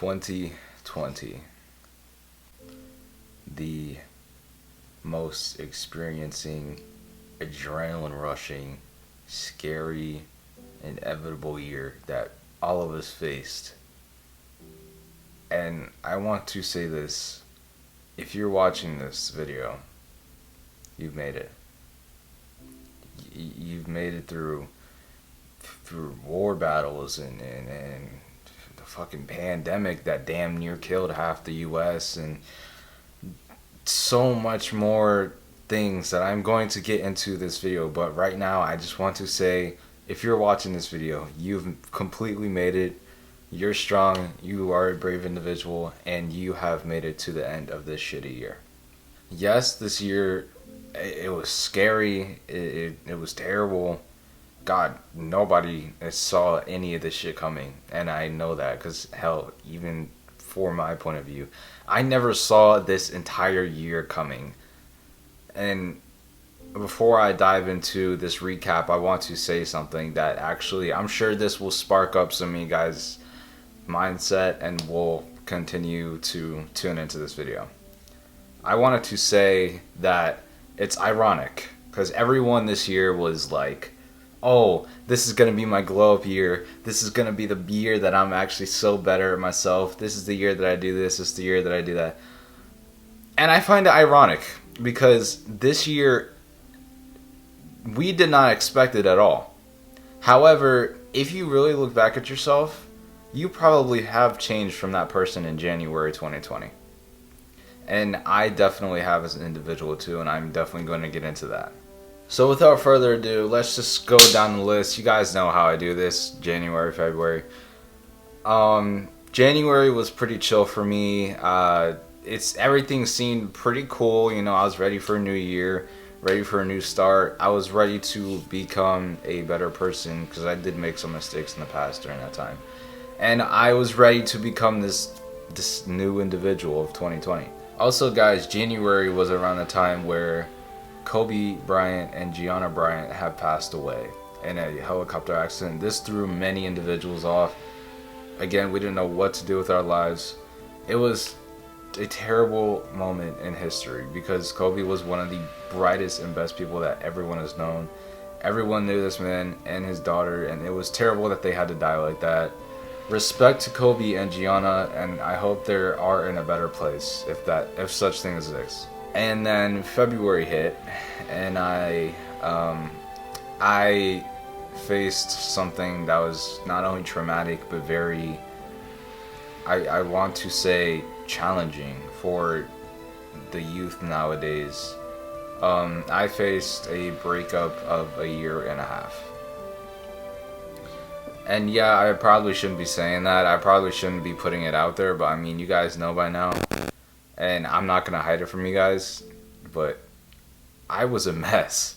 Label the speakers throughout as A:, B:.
A: 2020, the most experiencing, adrenaline rushing, scary, inevitable year that all of us faced. And I want to say this, if you're watching this video, you've made it. You've made it through war battles and the fucking pandemic that damn near killed half the US and so much more things that I'm going to get into this video. But right now I just want to say, if you're watching this video, you've completely made it. You're strong, you are a brave individual, and you have made it to the end of this shitty year. Yes, this year, it was scary, it was terrible. God, nobody saw any of this shit coming, and I know that, because hell, even for my point of view, I never saw this entire year coming. And before I dive into this recap, I want to say something that actually, I'm sure this will spark up some of you guys' mindset and will continue to tune into this video. I wanted to say that it's ironic because everyone this year was like, oh, this is going to be my glow up year. This is going to be the year that I'm actually so better at myself. This is the year that I do this. This is the year that I do that. And I find it ironic because this year we did not expect it at all. However, if you really look back at yourself, you probably have changed from that person in January 2020. And I definitely have as an individual too, and I'm definitely going to get into that. So without further ado, let's just go down the list. You guys know how I do this, January, February. January was pretty chill for me. Everything seemed pretty cool. You know, I was ready for a new year, ready for a new start. I was ready to become a better person because I did make some mistakes in the past during that time. And I was ready to become this new individual of 2020. Also, guys, January was around the time where Kobe Bryant and Gianna Bryant have passed away in a helicopter accident. This threw many individuals off. Again, we didn't know what to do with our lives. It was a terrible moment in history because Kobe was one of the brightest and best people that everyone has known. Everyone knew this man and his daughter, and it was terrible that they had to die like that. Respect to Kobe and Gianna, and I hope they are in a better place if such thing exists. And then February hit, and I faced something that was not only traumatic but very, I want to say, challenging for the youth nowadays. I faced a breakup of a year and a half. And yeah, I probably shouldn't be saying that. I probably shouldn't be putting it out there, but I mean, you guys know by now. And I'm not going to hide it from you guys, but I was a mess.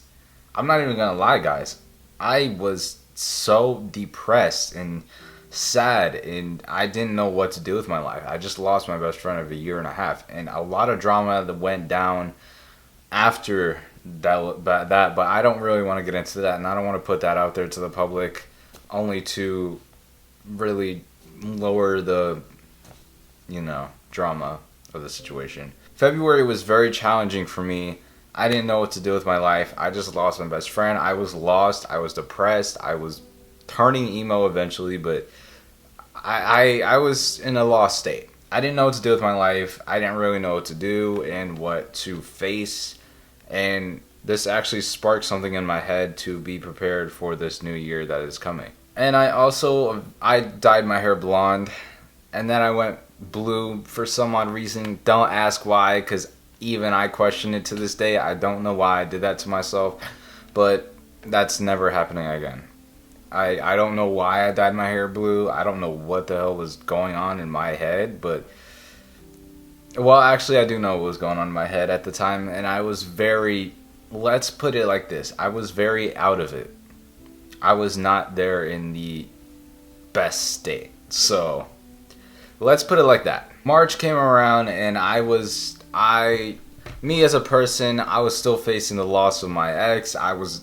A: I'm not even going to lie, guys. I was so depressed and sad, and I didn't know what to do with my life. I just lost my best friend of a year and a half, and a lot of drama that went down after that, but I don't really want to get into that, and I don't want to put that out there to the public, only to really lower the, drama of the situation. February was very challenging for me. I didn't know what to do with my life. I just lost my best friend. I was lost. I was depressed. I was turning emo eventually, but I was in a lost state. I didn't know what to do with my life. I didn't really know what to do and what to face. And this actually sparked something in my head to be prepared for this new year that is coming. And I dyed my hair blonde, and then I went blue for some odd reason. Don't ask why, because even I question it to this day. I don't know why I did that to myself, but that's never happening again. I don't know why I dyed my hair blue. I don't know what the hell was going on in my head, but well, actually I do know what was going on in my head at the time, and I was let's put it like this, I was very out of it. I was not there in the best state. So let's put it like that. March came around, and me as a person, I was still facing the loss of my ex. I was,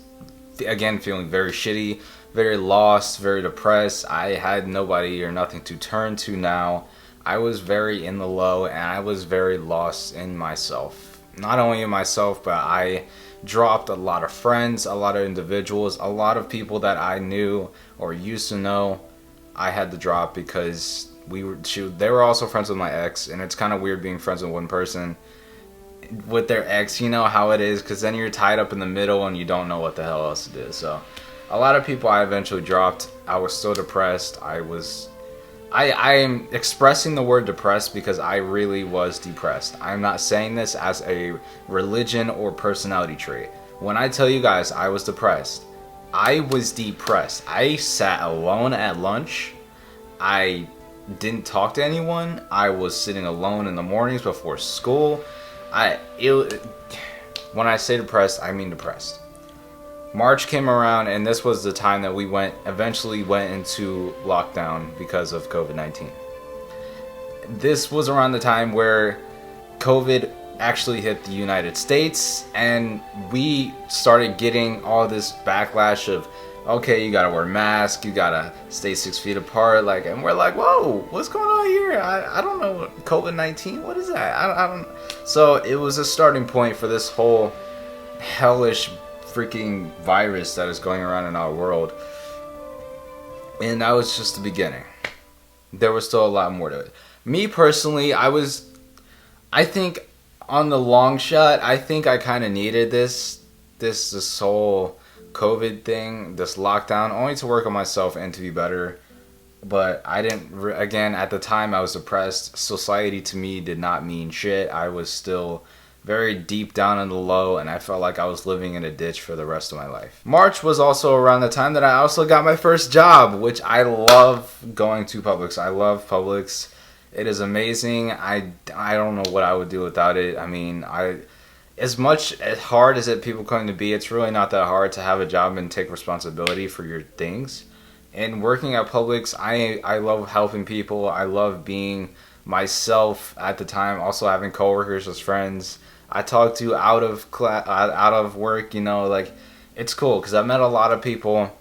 A: again, feeling very shitty, very lost, very depressed. I had nobody or nothing to turn to now. I was very in the low and I was very lost in myself. Not only in myself, but I dropped a lot of friends, a lot of individuals, a lot of people that I knew or used to know. I had to drop because they were also friends with my ex, and it's kind of weird being friends with one person with their ex. You know how it is, because then you're tied up in the middle and you don't know what the hell else to do. So a lot of people I eventually dropped. I was so depressed. I am expressing the word depressed because I really was depressed. I'm not saying this as a religion or personality trait. When I tell you guys I was depressed, I was depressed. I sat alone at lunch. I didn't talk to anyone. I was sitting alone in the mornings before school. When I say depressed, I mean depressed. March came around, and this was the time that we eventually went into lockdown because of COVID-19. This was around the time where COVID actually hit the United States, and we started getting all this backlash of, okay, you gotta wear masks, you gotta stay 6 feet apart, and we're like, whoa, what's going on here? I don't know, COVID-19, what is that? I don't. So it was a starting point for this whole hellish freaking virus that is going around in our world, and that was just the beginning. There was still a lot more to it. Me personally, I think on the long shot, I think I kind of needed this whole COVID thing, this lockdown, only to work on myself and to be better. But I didn't, again, at the time I was depressed. Society to me did not mean shit. I was still very deep down in the low, and I felt like I was living in a ditch for the rest of my life. March was also around the time that I also got my first job, which I love going to Publix. I love Publix. It is amazing. I don't know what I would do without it. I mean, as hard as people claim to be, it's really not that hard to have a job and take responsibility for your things. And working at Publix, I love helping people. I love being myself at the time, also having coworkers as friends. I talked to out of work, it's cool because I met a lot of people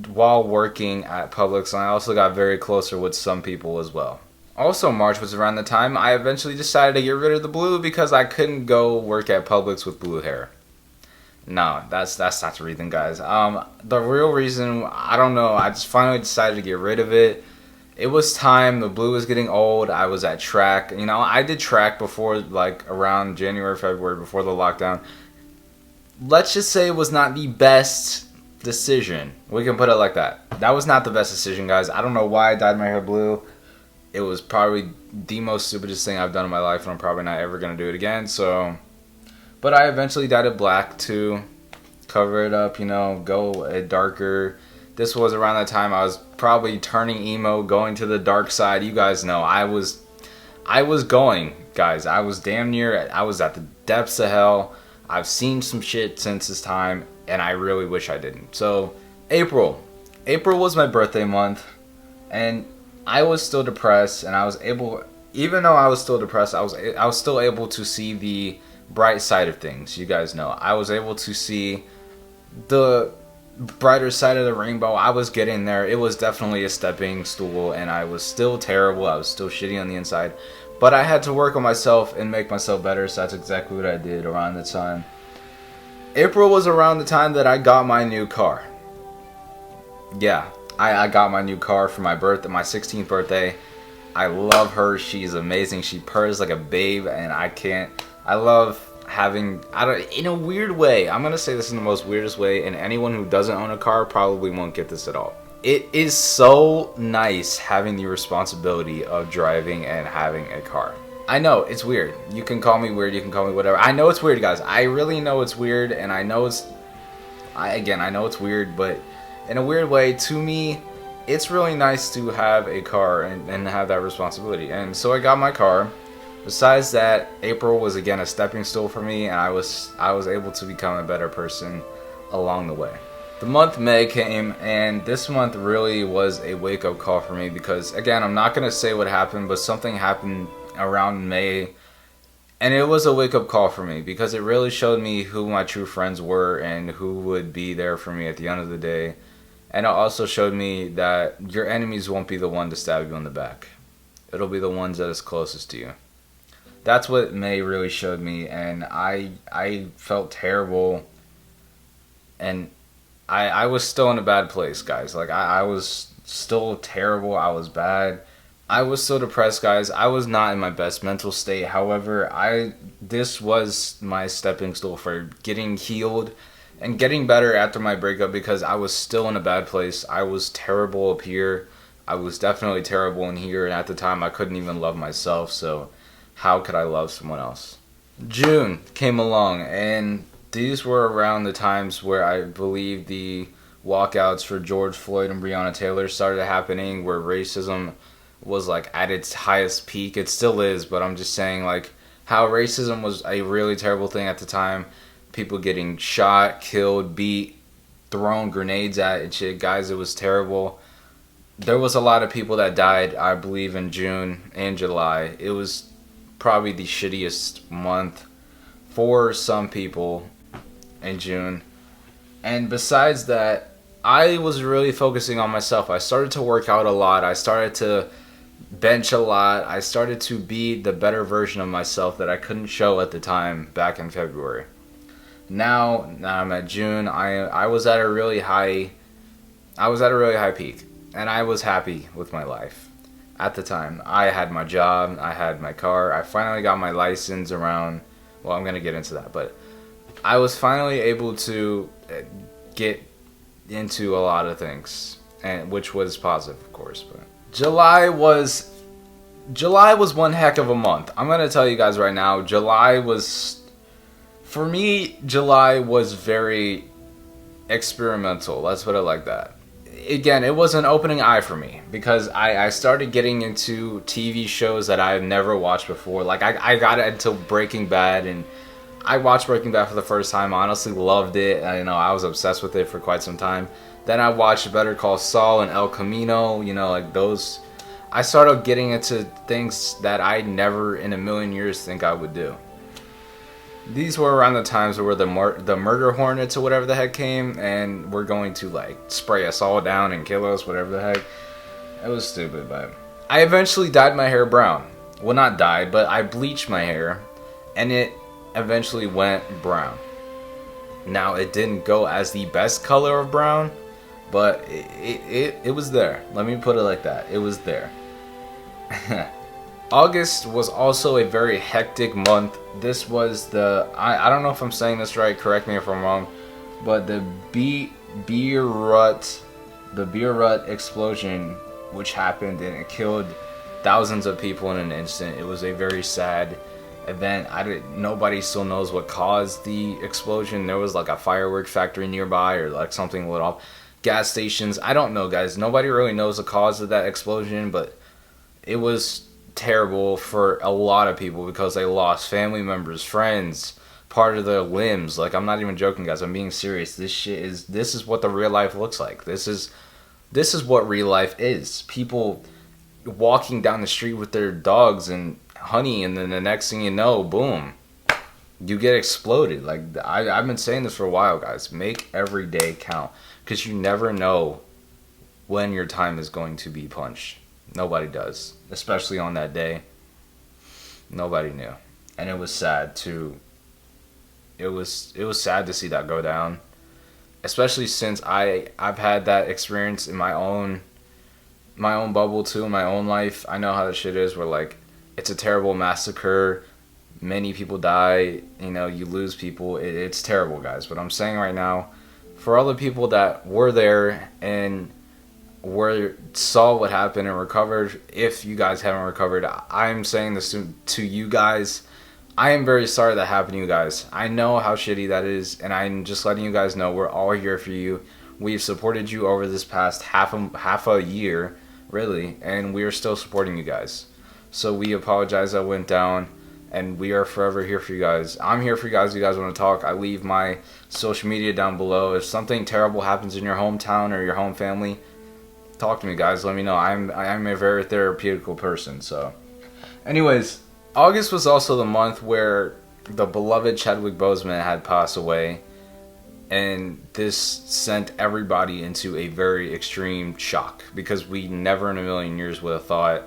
A: while working at Publix, and I also got very closer with some people as well. Also, March was around the time I eventually decided to get rid of the blue because I couldn't go work at Publix with blue hair. No, that's not the reason, guys. The real reason, I don't know, I just finally decided to get rid of it. It was time. The blue was getting old. I was at track. I did track before, around January, February, before the lockdown. Let's just say it was not the best decision. We can put it like that. That was not the best decision, guys. I don't know why I dyed my hair blue. It was probably the most stupidest thing I've done in my life, and I'm probably not ever going to do it again. But I eventually dyed it black to cover it up, go darker. This was around that time I was probably turning emo, going to the dark side. You guys know I was going, guys. I was at the depths of hell. I've seen some shit since this time, and I really wish I didn't. So April was my birthday month, and I was still depressed, and even though I was still depressed, I was still able to see the bright side of things. You guys know I was able to see the brighter side of the rainbow. I was getting there. It was definitely a stepping stool, and I was still terrible. I was still shitty on the inside, but I had to work on myself and make myself better, so that's exactly what I did around the time. April was around the time that I got my new car. Yeah, I got my new car for my 16th birthday. I love her. She's amazing. She purrs like a babe, and I love in a weird way, I'm going to say this in the most weirdest way, and anyone who doesn't own a car probably won't get this at all. It is so nice having the responsibility of driving and having a car. I know, it's weird. You can call me weird, you can call me whatever. I know it's weird, guys. I really know it's weird, and I know it's weird, but in a weird way, to me, it's really nice to have a car and have that responsibility. And so I got my car. Besides that, April was again a stepping stool for me, and I was able to become a better person along the way. The month May came, and this month really was a wake-up call for me because, again, I'm not going to say what happened, but something happened around May, and it was a wake-up call for me because it really showed me who my true friends were and who would be there for me at the end of the day. And it also showed me that your enemies won't be the one to stab you in the back. It'll be the ones that is closest to you. That's what May really showed me, and I felt terrible, and I was still in a bad place, guys. Like I was still terrible. I was bad. I was so depressed, guys. I was not in my best mental state. However, this was my stepping stool for getting healed and getting better after my breakup, because I was still in a bad place. I was terrible up here. I was definitely terrible in here, and at the time I couldn't even love myself, so how could I love someone else? June came along, and these were around the times where I believe the walkouts for George Floyd and Breonna Taylor started happening, where racism was like at its highest peak. It still is, but I'm just saying, like, how racism was a really terrible thing at the time. People getting shot, killed, beat, thrown grenades at and shit. Guys, it was terrible. There was a lot of people that died, I believe, in June and July. It was probably the shittiest month for some people in June. And besides that, I was really focusing on myself. I started to work out a lot. I started to bench a lot. I started to be the better version of myself that I couldn't show at the time back in February. Now I'm at June. I was at a really high peak, and I was happy with my life. At the time, I had my job, I had my car, I finally got my license around, well, I'm going to get into that, but I was finally able to get into a lot of things, and which was positive, of course. But July was one heck of a month. I'm going to tell you guys right now, for me, July was very experimental. Let's put it like that. Again, it was an opening eye for me, because I started getting into TV shows that I had never watched before. Like, I got into Breaking Bad, and I watched Breaking Bad for the first time. I honestly loved it. I was obsessed with it for quite some time. Then I watched Better Call Saul and El Camino, like those. I started getting into things that I never in a million years think I would do. These were around the times where the murder hornets or whatever the heck came, and were going to like spray us all down and kill us, whatever the heck. It was stupid, but I eventually dyed my hair brown. Well, not dyed, but I bleached my hair, and it eventually went brown. Now, it didn't go as the best color of brown, but it was there. Let me put it like that. It was there. August was also a very hectic month. This was I don't know if I'm saying this right, correct me if I'm wrong, but the beer rut explosion, which happened, and it killed thousands of people in an instant. It was a very sad event. Nobody still knows what caused the explosion. There was like a fireworks factory nearby, or like something lit off. Gas stations, I don't know, guys. Nobody really knows the cause of that explosion, but it was terrible for a lot of people, because they lost family members, friends, part of their limbs. Like, I'm not even joking, guys. I'm being serious. This is what the real life looks like. This is what real life is. People walking down the street with their dogs and honey, and then the next thing you know, boom, you get exploded. Like, I've been saying this for a while, guys. Make every day count, because you never know when your time is going to be punched. Nobody does, especially on that day. Nobody knew, and it was sad to. It was sad to see that go down, especially since I've had that experience in my own bubble too, in my own life. I know how that shit is, where like it's a terrible massacre. Many people die. You lose people. It's terrible, guys. But I'm saying right now, for all the people that were there and saw what happened and recovered, if you guys haven't recovered, I'm saying this to you guys. I am very sorry that happened to you guys. I know how shitty that is, and I'm just letting you guys know we're all here for you. We've supported you over this past half a year, really, and we are still supporting you guys. So we apologize that went down, and we are forever here for you guys. I'm here for you guys. If you guys want to talk, I leave my social media down below. If something terrible happens in your hometown or your home family, talk to me, guys. Let me know. I'm a very therapeutical person. So, anyways, August was also the month where the beloved Chadwick Boseman had passed away, and this sent everybody into a very extreme shock, because we never in a million years would have thought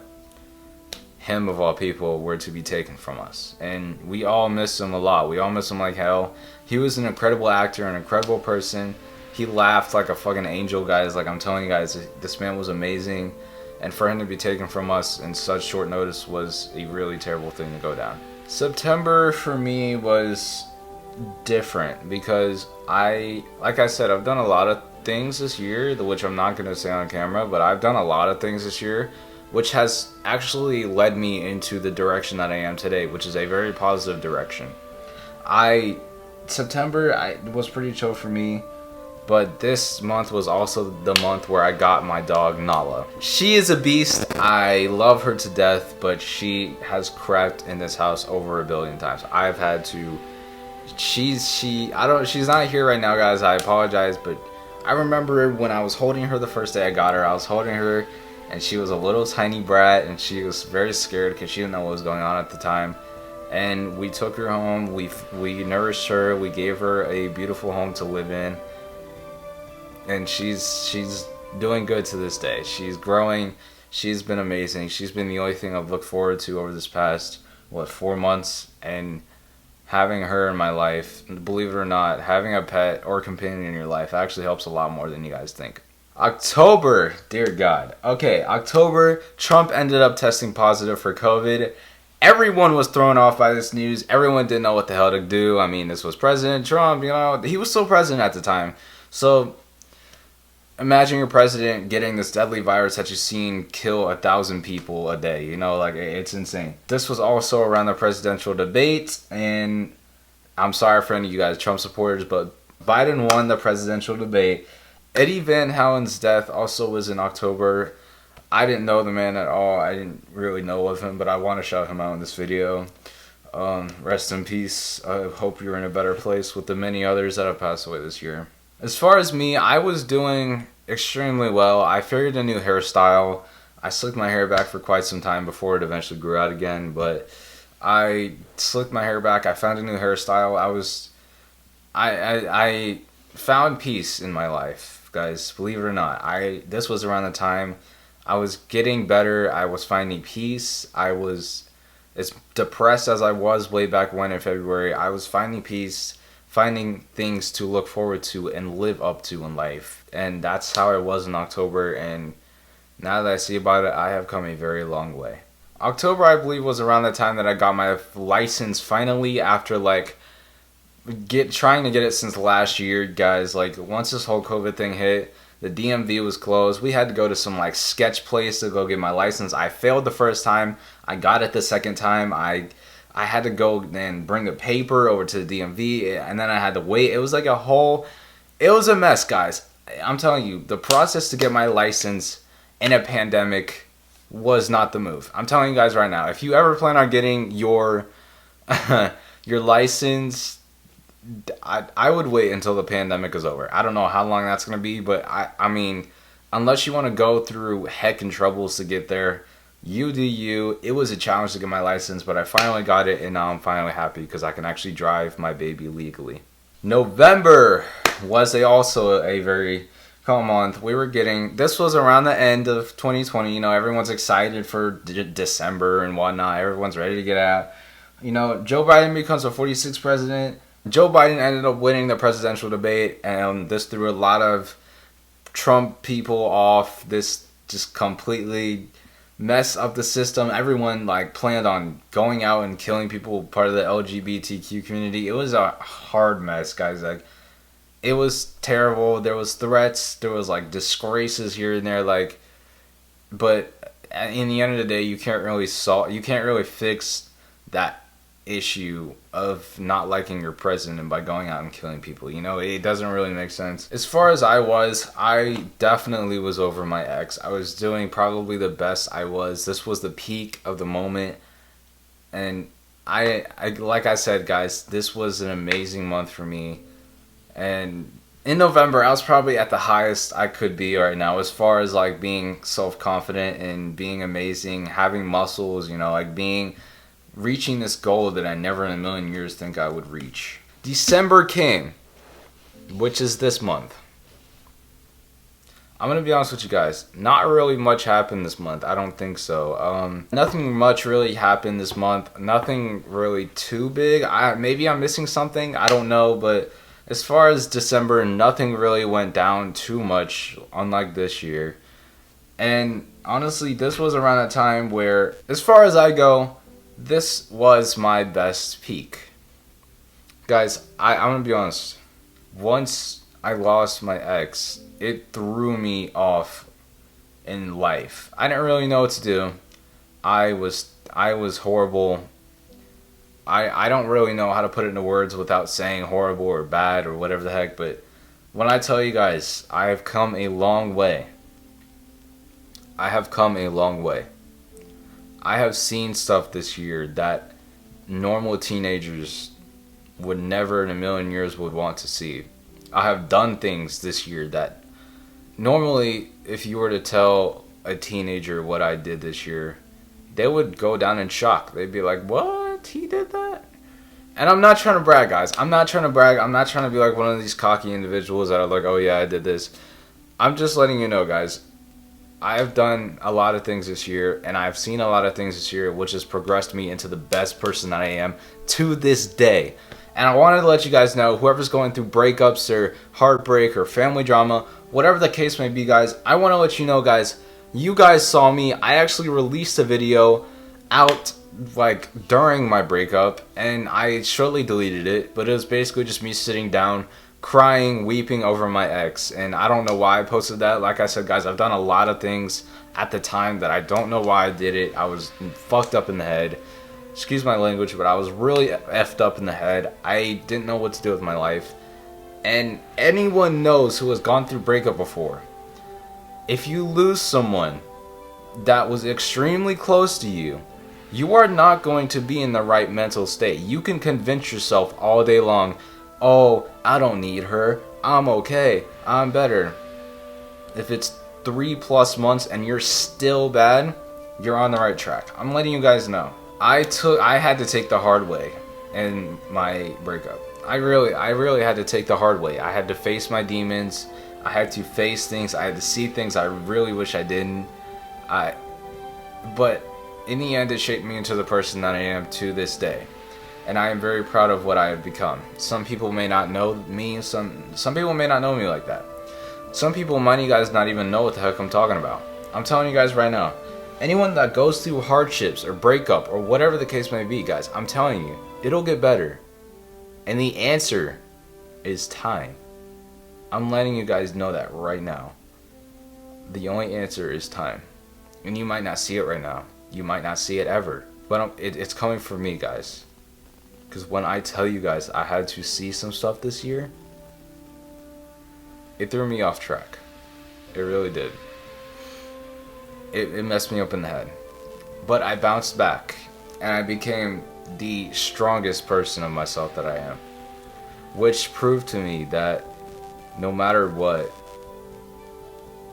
A: him of all people were to be taken from us. And we all miss him a lot. We all miss him like hell. He was an incredible actor, an incredible person. He laughed like a fucking angel, guys. Like, I'm telling you guys, this man was amazing. And for him to be taken from us in such short notice was a really terrible thing to go down. September for me was different because like I said, I've done a lot of things this year, which I'm not going to say on camera, but I've done a lot of things this year, which has actually led me into the direction that I am today, which is a very positive direction. September was pretty chill for me. But this month was also the month where I got my dog, Nala. She is a beast. I love her to death, but she has crept in this house over 1 billion times. I've had to... She's not here right now, guys. I apologize, but I remember when I was holding her the first day I got her, I was holding her, and she was a little tiny brat, and she was very scared because she didn't know what was going on at the time. And we took her home. We nourished her. We gave her a beautiful home to live in. And she's doing good to this day. She's growing. She's been amazing. She's been the only thing I've looked forward to over this past, 4 months. And having her in my life, believe it or not, having a pet or companion in your life actually helps a lot more than you guys think. October, dear God. Okay, October, Trump ended up testing positive for COVID. Everyone was thrown off by this news. Everyone didn't know what the hell to do. I mean, this was President Trump, he was still president at the time. So... imagine your president getting this deadly virus that you've seen kill 1,000 people a day. It's insane. This was also around the presidential debate, and I'm sorry for any of you guys Trump supporters, but Biden won the presidential debate. Eddie Van Halen's death also was in October. I didn't know the man at all. I didn't really know of him, but I want to shout him out in this video. Rest in peace. I hope you're in a better place with the many others that have passed away this year. As far as me, I was doing extremely well. I figured a new hairstyle. I slicked my hair back for quite some time before it eventually grew out again, but I slicked my hair back. I found a new hairstyle. I found peace in my life, guys. Believe it or not. This was around the time I was getting better. I was finding peace. I was as depressed as I was way back when in February. I was finding peace, finding things to look forward to and live up to in life. And that's how I was in October, and now that I see about it, I have come a very long way. October, I believe, was around the time that I got my license finally after trying to get it since last year, guys. Once this whole COVID thing hit, the DMV was closed. We had to go to some sketch place to go get my license. I failed the first time. I got it the second time. I had to go and bring the paper over to the DMV, and then I had to wait. It was it was a mess, guys. I'm telling you, the process to get my license in a pandemic was not the move. I'm telling you guys right now, if you ever plan on getting your your license, I would wait until the pandemic is over. I don't know how long that's going to be, but I mean, unless you want to go through heck and troubles to get there, you do you. It was a challenge to get my license, but I finally got it, and now I'm finally happy because I can actually drive my baby legally. November was also a very calm month. This was around the end of 2020. Everyone's excited for December and whatnot. Everyone's ready to get out. Joe Biden becomes a 46th president. Joe Biden ended up winning the presidential debate, and this threw a lot of Trump people off. This just completely mess up the system. Everyone planned on going out and killing people, part of the LGBTQ community. It was a hard mess, guys. It was terrible. There was threats. There was disgraces here and there. But in the end of the day, you can't really fix that issue of not liking your president by going out and killing people. It doesn't really make sense. As far as I definitely was over my ex. I was doing probably the best I was. This was the peak of the moment, and I like I said, guys, this was an amazing month for me. And in November, I was probably at the highest I could be right now as far as being self-confident and being amazing, having muscles, reaching this goal that I never in a million years think I would reach. December came, which is this month. I'm gonna be honest with you guys. Not really much happened this month. I don't think so. Nothing much really happened this month. Nothing really too big. Maybe I'm missing something. I don't know. But as far as December, nothing really went down too much, unlike this year. And honestly, this was around a time where, as far as I go, this was my best peak. Guys, I'm gonna be honest. Once I lost my ex, it threw me off in life. I didn't really know what to do. I was horrible. I don't really know how to put it into words without saying horrible or bad or whatever the heck, but when I tell you guys, I have come a long way. I have come a long way. I have seen stuff this year that normal teenagers would never in a million years would want to see. I have done things this year that normally, if you were to tell a teenager what I did this year, they would go down in shock. They'd be like, "What? He did that?" And I'm not trying to brag, guys. I'm not trying to brag. I'm not trying to be like one of these cocky individuals that are like, "Oh yeah, I did this." I'm just letting you know, guys. I have done a lot of things this year, and I've seen a lot of things this year, which has progressed me into the best person that I am to this day. And I wanted to let you guys know, whoever's going through breakups or heartbreak or family drama, whatever the case may be, guys, I want to let you know, guys, you guys saw me. I actually released a video out like during my breakup, and I shortly deleted it, but it was basically just me sitting down crying, weeping over my ex. And I don't know why I posted that. Like I said, guys, I've done a lot of things at the time that I don't know why I did it. I was fucked up in the head. Excuse my language, but I was really effed up in the head. I didn't know what to do with my life. And anyone knows who has gone through breakup before, if you lose someone that was extremely close to you, you are not going to be in the right mental state. You can convince yourself all day long, "Oh, I don't need her. I'm okay. I'm better." If it's 3+ months and you're still bad, you're on the right track. I'm letting you guys know. I had to take the hard way in my breakup. I really had to take the hard way. I had to face my demons. I had to face things. I had to see things I really wish I didn't. But in the end, it shaped me into the person that I am to this day. And I am very proud of what I have become. Some people may not know me. Some people may not know me like that. Some people might you guys not even know what the heck I'm talking about. I'm telling you guys right now. Anyone that goes through hardships or breakup or whatever the case may be, guys, I'm telling you, it'll get better. And the answer is time. I'm letting you guys know that right now. The only answer is time. And you might not see it right now. You might not see it ever. But it's coming from me, guys. Because when I tell you guys I had to see some stuff this year, it threw me off track. It really did. It messed me up in the head. But I bounced back. And I became the strongest person of myself that I am. Which proved to me that no matter what,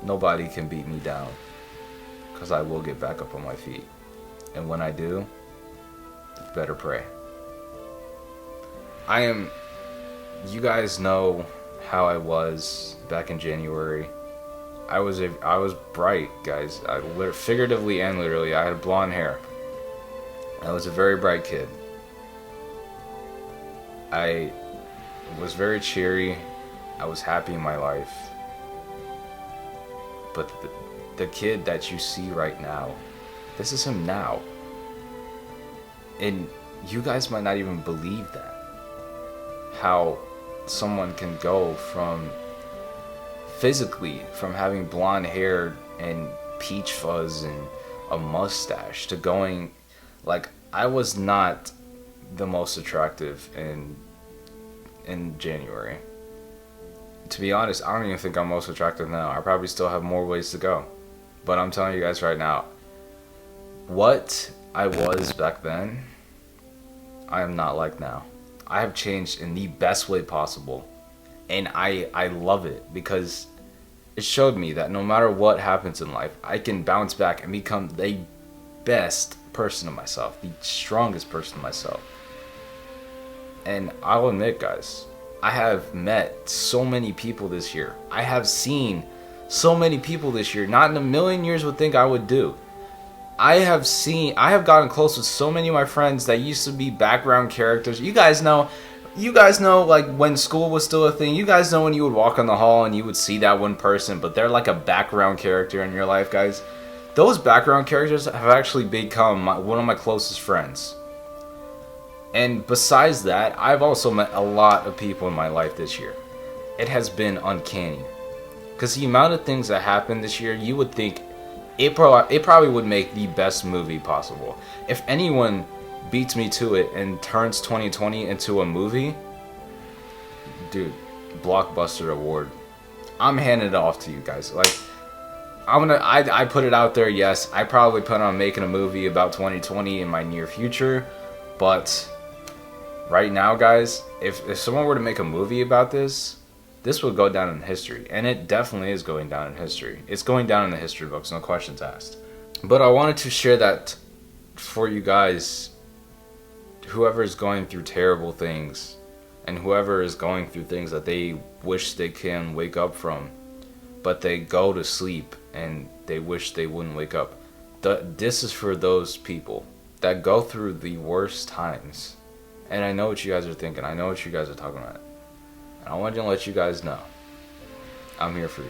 A: nobody can beat me down. Because I will get back up on my feet. And when I do, better pray. You guys know how I was back in January. I was bright, guys. Figuratively and literally, I had blonde hair. I was a very bright kid. I was very cheery. I was happy in my life. But the kid that you see right now, this is him now. And you guys might not even believe that. How someone can go from physically, from having blonde hair and peach fuzz and a mustache, to going, like, I was not the most attractive in January. To be honest, I don't even think I'm most attractive now. I probably still have more ways to go. But I'm telling you guys right now, what I was back then, I am not like now. I have changed in the best way possible. And I love it, because it showed me that no matter what happens in life, I can bounce back and become the best person of myself, the strongest person of myself. And I'll admit, guys, I have met so many people this year. I have seen so many people this year. Not in a million years would think I would do. I have gotten close with so many of my friends that used to be background characters. You guys know, like when school was still a thing. You guys know when you would walk on the hall and you would see that one person, but they're like a background character in your life, guys. Those background characters have actually become one of my closest friends. And besides that, I've also met a lot of people in my life this year. It has been uncanny. Because the amount of things that happened this year, you would think it probably would make the best movie possible. If anyone beats me to it and turns 2020 into a movie, dude, blockbuster award. I'm handing it off to you guys. Like, I put it out there, yes. I probably plan on making a movie about 2020 in my near future. But right now, guys, if someone were to make a movie about this would go down in history. And it definitely is going down in history. It's going down in the history books, no questions asked. But I wanted to share that for you guys, whoever is going through terrible things, and whoever is going through things that they wish they can wake up from, but they go to sleep and they wish they wouldn't wake up. This is for those people that go through the worst times. And I know what you guys are thinking. I know what you guys are talking about. And I wanted to let you guys know, I'm here for you.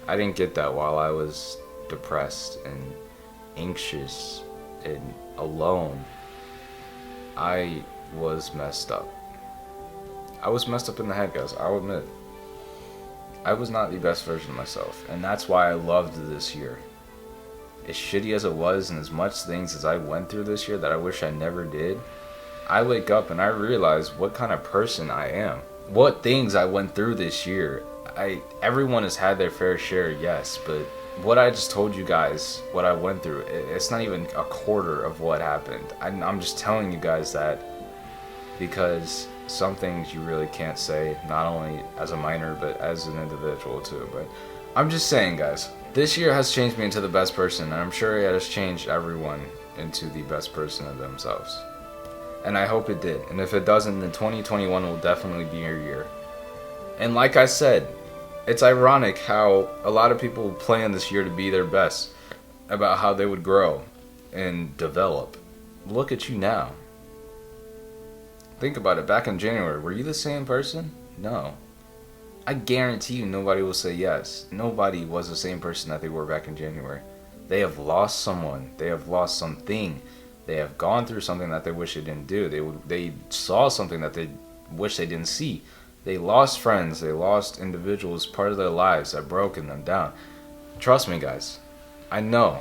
A: I didn't get that while I was depressed and anxious and alone. I was messed up. I was messed up in the head, guys. I'll admit. I was not the best version of myself. And that's why I loved this year. As shitty as it was, and as much things as I went through this year that I wish I never did, I wake up and I realize what kind of person I am. What things I went through this year. Everyone has had their fair share, yes, but what I just told you guys, what I went through, it's not even a quarter of what happened. I'm just telling you guys that because some things you really can't say, not only as a minor, but as an individual too. But I'm just saying, guys, this year has changed me into the best person, and I'm sure it has changed everyone into the best person of themselves. And I hope it did. And if it doesn't, then 2021 will definitely be your year. And like I said, it's ironic how a lot of people plan this year to be their best, about how they would grow and develop. Look at you now. Think about it. Back in January, were you the same person? No. I guarantee you nobody will say yes. Nobody was the same person that they were back in January. They have lost someone. They have lost something. They have gone through something that they wish they didn't do. They saw something that they wish they didn't see. They lost friends. They lost individuals, part of their lives that broken them down. Trust me, guys. I know.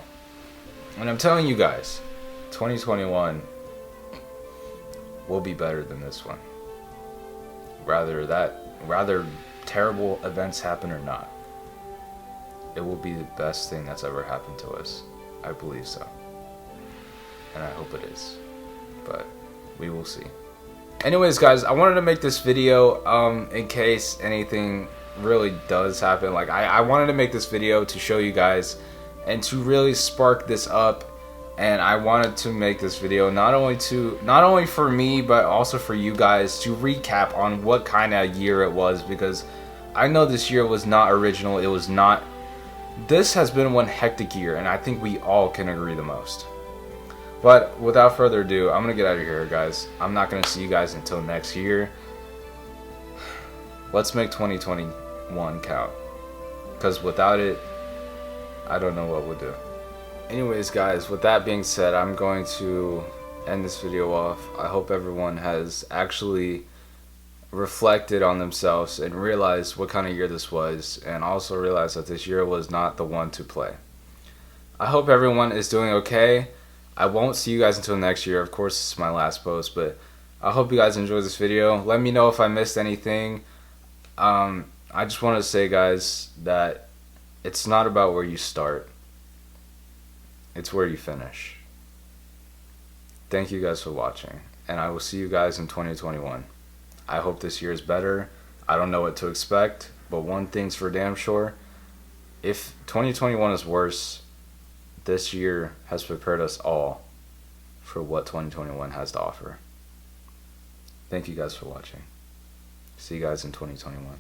A: And I'm telling you guys, 2021 will be better than this one. Rather terrible events happen or not, it will be the best thing that's ever happened to us. I believe so. And I hope it is. But we will see. Anyways, guys, I wanted to make this video in case anything really does happen. Like, I wanted to make this video to show you guys and to really spark this up. And I wanted to make this video not only for me, but also for you guys to recap on what kind of year it was, because I know this year was not original. It was not. This has been one hectic year, and I think we all can agree the most. But without further ado, I'm going to get out of here, guys. I'm not going to see you guys until next year. Let's make 2021 count. Because without it, I don't know what we'll do. Anyways, guys, with that being said, I'm going to end this video off. I hope everyone has actually reflected on themselves and realized what kind of year this was, and also realized that this year was not the one to play. I hope everyone is doing okay. I won't see you guys until next year. Of course, this is my last post, but I hope you guys enjoyed this video. Let me know if I missed anything. I just want to say, guys, that it's not about where you start. It's where you finish. Thank you guys for watching, and I will see you guys in 2021. I hope this year is better. I don't know what to expect, but one thing's for damn sure. If 2021 is worse, this year has prepared us all for what 2021 has to offer. Thank you guys for watching. See you guys in 2021.